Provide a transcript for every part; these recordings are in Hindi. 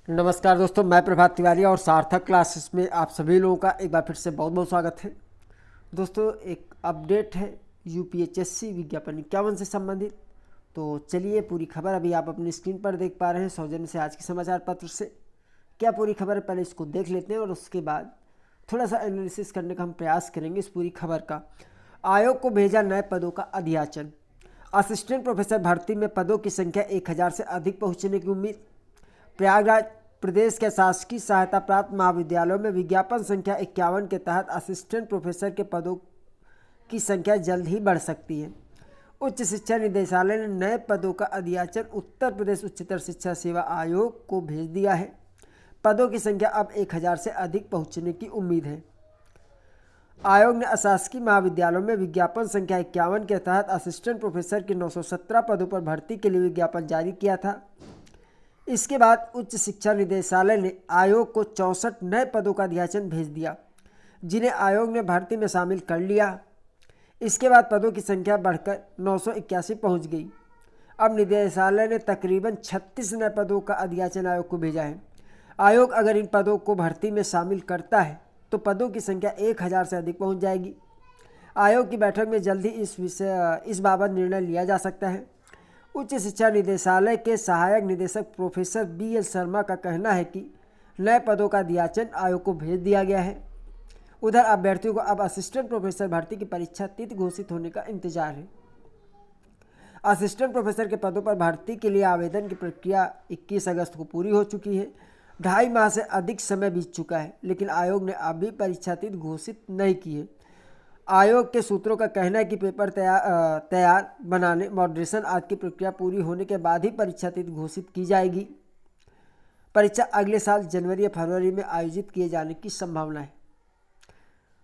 नमस्कार दोस्तों, मैं प्रभात तिवारी और सार्थक क्लासेस में आप सभी लोगों का एक बार फिर से बहुत बहुत स्वागत है। दोस्तों, एक अपडेट है यूपीएचएससी विज्ञापन 51 से संबंधित। तो चलिए, पूरी खबर अभी आप अपनी स्क्रीन पर देख पा रहे हैं सौजन्य से आज के समाचार पत्र से। क्या पूरी खबर है, पहले इसको देख लेते हैं और उसके बाद थोड़ा सा एनालिसिस करने का हम प्रयास करेंगे इस पूरी खबर का। आयोग को भेजा नए पदों का अधियाचन। असिस्टेंट प्रोफेसर भर्ती में पदों की संख्या 1000 से अधिक पहुंचने की उम्मीद। प्रयागराज प्रदेश के शासकीय सहायता प्राप्त महाविद्यालयों में विज्ञापन संख्या 51 के तहत असिस्टेंट प्रोफेसर के पदों की संख्या जल्द ही बढ़ सकती है। उच्च शिक्षा निदेशालय ने नए पदों का अधियाचन उत्तर प्रदेश उच्चतर शिक्षा सेवा आयोग को भेज दिया है। पदों की संख्या अब 1000 से अधिक पहुंचने की उम्मीद है। आयोग ने अशासकीय महाविद्यालयों में विज्ञापन संख्या 51 के तहत असिस्टेंट प्रोफेसर के 917 पदों पर भर्ती के लिए विज्ञापन जारी किया था। इसके बाद उच्च शिक्षा निदेशालय ने आयोग को 64 नए पदों का अधियाचन भेज दिया, जिन्हें आयोग ने भर्ती में शामिल कर लिया। इसके बाद पदों की संख्या बढ़कर 981 पहुंच गई। अब निदेशालय ने तकरीबन 36 नए पदों का अधियाचन आयोग को भेजा है। आयोग अगर इन पदों को भर्ती में शामिल करता है तो पदों की संख्या 1000 से अधिक पहुंच जाएगी। आयोग की बैठक में जल्द ही इस बाबत निर्णय लिया जा सकता है। उच्च शिक्षा निदेशालय के सहायक निदेशक प्रोफेसर BL शर्मा का कहना है कि नए पदों का अधियाचन आयोग को भेज दिया गया है। उधर अभ्यर्थियों को अब असिस्टेंट प्रोफेसर भर्ती की परीक्षा तिथि घोषित होने का इंतजार है। असिस्टेंट प्रोफेसर के पदों पर भर्ती के लिए आवेदन की प्रक्रिया 21 अगस्त को पूरी हो चुकी है। 2.5 माह से अधिक समय बीत चुका है, लेकिन आयोग ने अभी परीक्षा तिथि घोषित नहीं की है। आयोग के सूत्रों का कहना है कि पेपर तैयार बनाने, मॉडरेशन आदि की प्रक्रिया पूरी होने के बाद ही परीक्षा तिथि घोषित की जाएगी। परीक्षा अगले साल जनवरी या फरवरी में आयोजित किए जाने की संभावना है।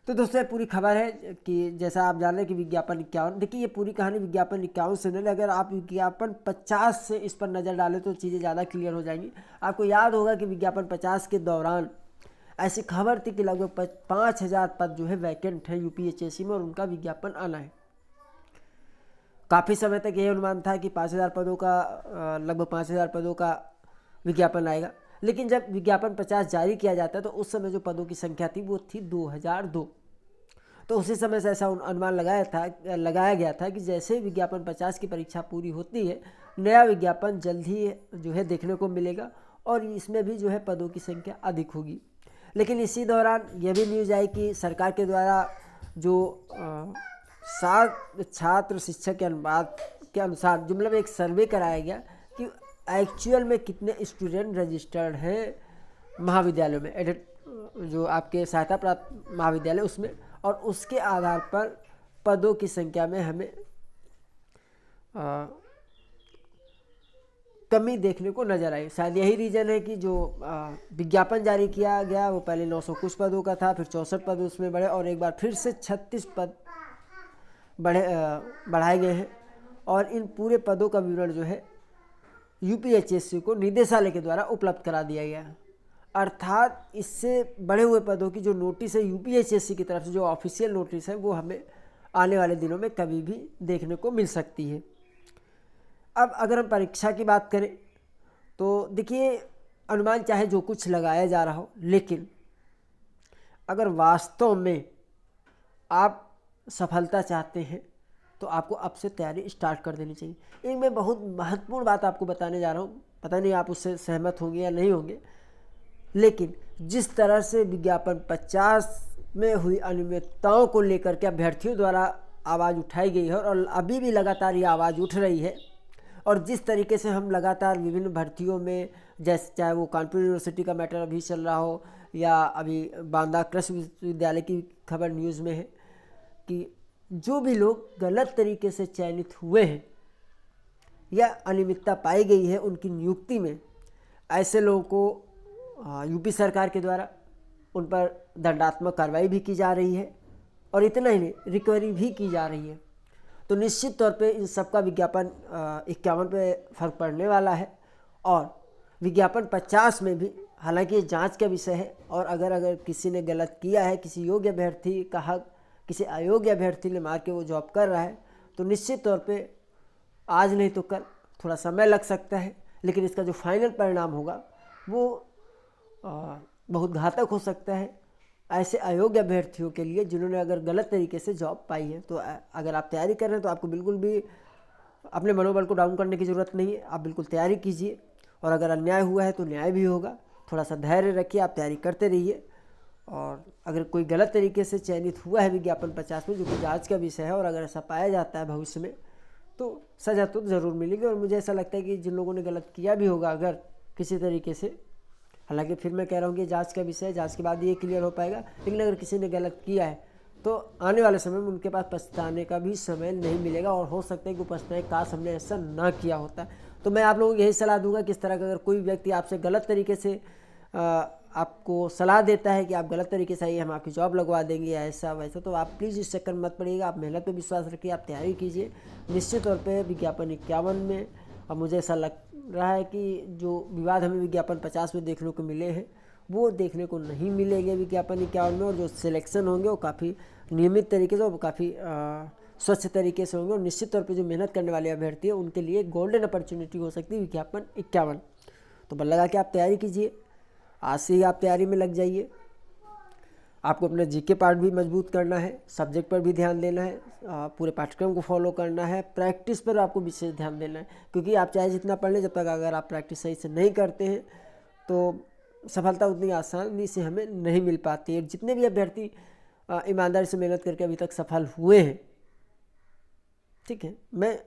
तो दोस्तों, पूरी खबर है कि जैसा आप जान रहे हैं कि विज्ञापन 51, देखिए ये पूरी कहानी विज्ञापन 51 से नहीं, अगर आप विज्ञापन 50 से इस पर नज़र डालें तो चीज़ें ज़्यादा क्लियर हो जाएंगी। आपको याद होगा कि विज्ञापन 50 के दौरान ऐसी खबर थी कि लगभग 5000 पद जो है वैकेंट है यूपीएचएससी में और उनका विज्ञापन आना है। काफ़ी समय तक यही अनुमान था कि 5000 पदों का लगभग 5000 पदों का विज्ञापन आएगा, लेकिन जब विज्ञापन 50 जारी किया जाता है तो उस समय जो पदों की संख्या थी वो थी 2002। तो उसी समय से ऐसा अनुमान लगाया गया था कि जैसे विज्ञापन 50 की परीक्षा पूरी होती है, नया विज्ञापन जल्द ही जो है देखने को मिलेगा और इसमें भी जो है पदों की संख्या अधिक होगी। लेकिन इसी दौरान यह भी न्यूज़ आई कि सरकार के द्वारा जो 7 छात्र शिक्षक के अनुपात के अनुसार जो मतलब एक सर्वे कराया गया कि एक्चुअल में कितने स्टूडेंट रजिस्टर्ड हैं महाविद्यालयों में, जो आपके सहायता प्राप्त महाविद्यालय उसमें, और उसके आधार पर पदों की संख्या में हमें कमी देखने को नजर आई। शायद यही रीज़न है कि जो विज्ञापन जारी किया गया वो पहले 900 कुछ पदों का था, फिर 64 पद उसमें बढ़े और एक बार फिर से 36 पद बढ़ाए गए हैं। और इन पूरे पदों का विवरण जो है यूपीएचएससी को निदेशालय के द्वारा उपलब्ध करा दिया गया है। अर्थात इससे बढ़े हुए पदों की जो नोटिस है यूपीएचएससी की तरफ से, जो ऑफिशियल नोटिस है, वो हमें आने वाले दिनों में कभी भी देखने को मिल सकती है। अब अगर हम परीक्षा की बात करें तो देखिए, अनुमान चाहे जो कुछ लगाया जा रहा हो, लेकिन अगर वास्तव में आप सफलता चाहते हैं तो आपको अब से तैयारी स्टार्ट कर देनी चाहिए। एक मैं बहुत महत्वपूर्ण बात आपको बताने जा रहा हूँ, पता नहीं आप उससे सहमत होंगे या नहीं होंगे, लेकिन जिस तरह से विज्ञापन 50 में हुई अनियमितताओं को लेकर के अभ्यर्थियों द्वारा आवाज़ उठाई गई है और अभी भी लगातार ये आवाज़ उठ रही है, और जिस तरीके से हम लगातार विभिन्न भर्तियों में, जैसे चाहे वो कानपुर यूनिवर्सिटी का मैटर अभी चल रहा हो या अभी बांदा कृषि विश्वविद्यालय की खबर न्यूज़ में है कि जो भी लोग गलत तरीके से चयनित हुए हैं या अनियमितता पाई गई है उनकी नियुक्ति में, ऐसे लोगों को यूपी सरकार के द्वारा उन पर दंडात्मक कार्रवाई भी की जा रही है और इतना ही नहीं, रिकवरी भी की जा रही है। तो निश्चित तौर पे इन सब का विज्ञापन 51 पे फर्क पड़ने वाला है। और विज्ञापन 50 में भी हालांकि ये जांच का विषय है, और अगर किसी ने गलत किया है, किसी योग्य अभ्यर्थी का हक किसी अयोग्य अभ्यर्थी ने मार के वो जॉब कर रहा है, तो निश्चित तौर पे आज नहीं तो कल थोड़ा समय लग सकता है, लेकिन इसका जो फाइनल परिणाम होगा वो बहुत घातक हो सकता है ऐसे अयोग्य अभ्यर्थियों के लिए जिन्होंने अगर गलत तरीके से जॉब पाई है। तो अगर आप तैयारी कर रहे हैं तो आपको बिल्कुल भी अपने मनोबल को डाउन करने की ज़रूरत नहीं है। आप बिल्कुल तैयारी कीजिए और अगर अन्याय हुआ है तो न्याय भी होगा। थोड़ा सा धैर्य रखिए, आप तैयारी करते रहिए। और अगर कोई गलत तरीके से चयनित हुआ है विज्ञापन 50 में, जो कि जांच का विषय है, और अगर ऐसा पाया जाता है भविष्य में तो सज़ा तो ज़रूर मिलेगी। और मुझे ऐसा लगता है कि जिन लोगों ने गलत किया भी होगा अगर किसी तरीके से, हालांकि फिर मैं कह रहा हूँ कि जांच का विषय है, जांच के बाद ये क्लियर हो पाएगा, लेकिन अगर किसी ने गलत किया है तो आने वाले समय में उनके पास पछताने का भी समय नहीं मिलेगा और हो सकता है कि पछताए काश हमने ऐसा ना किया होता। तो मैं आप लोगों को यही सलाह दूंगा कि इस तरह का अगर कोई व्यक्ति आपसे गलत तरीके से आपको सलाह देता है कि आप गलत तरीके से आइए, हम आपकी जॉब लगवा देंगे या ऐसा वैसा, तो आप प्लीज़ इस चक्कर में मत पड़िएगा। आप मेहनत पे विश्वास रखिए, आप तैयारी कीजिए। निश्चित तौर पे विज्ञापन 51 में, और मुझे ऐसा लग रहा है कि जो विवाद हमें विज्ञापन 50 में देखने को मिले हैं वो देखने को नहीं मिलेंगे विज्ञापन 51 में। और जो सिलेक्शन होंगे वो काफ़ी नियमित तरीके से, वो काफ़ी स्वच्छ तरीके से होंगे। और निश्चित तौर पे जो मेहनत करने वाले अभ्यर्थी है उनके लिए गोल्डन अपॉर्चुनिटी हो सकती है विज्ञापन 51। तो बल लगा के आप तैयारी कीजिए, आज से ही आप तैयारी में लग जाइए। आपको अपना जीके पार्ट भी मजबूत करना है, सब्जेक्ट पर भी ध्यान देना है, पूरे पाठ्यक्रम को फॉलो करना है, प्रैक्टिस पर आपको विशेष ध्यान देना है। क्योंकि आप चाहे जितना पढ़ लें, जब तक अगर आप प्रैक्टिस सही से नहीं करते हैं तो सफलता उतनी आसानी से हमें नहीं मिल पाती है। जितने भी अभ्यर्थी ईमानदारी से मेहनत करके अभी तक सफल हुए हैं, ठीक है, मैं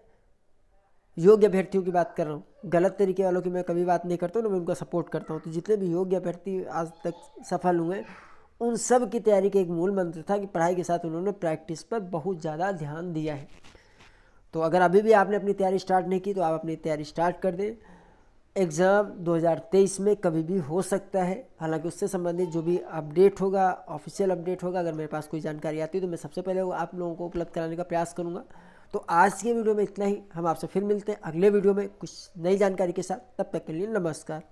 योग्य अभ्यर्थियों की बात कर रहा हूँ, गलत तरीके वालों की मैं कभी बात नहीं करता हूँ, ना मैं उनका सपोर्ट करता हूँ। तो जितने भी योग्य अभ्यर्थी आज तक सफल हुए उन सब की तैयारी का एक मूल मंत्र था कि पढ़ाई के साथ उन्होंने प्रैक्टिस पर बहुत ज़्यादा ध्यान दिया है। तो अगर अभी भी आपने अपनी तैयारी स्टार्ट नहीं की तो आप अपनी तैयारी स्टार्ट कर दें। एग्ज़ाम 2023 में कभी भी हो सकता है। हालांकि उससे संबंधित जो भी अपडेट होगा, ऑफिशियल अपडेट होगा, अगर मेरे पास कोई जानकारी आती है तो मैं सबसे पहले आप लोगों को उपलब्ध कराने का प्रयास करूँगा। तो आज के वीडियो में इतना ही। हम आपसे फिर मिलते हैं अगले वीडियो में कुछ नई जानकारी के साथ। तब तक के लिए नमस्कार।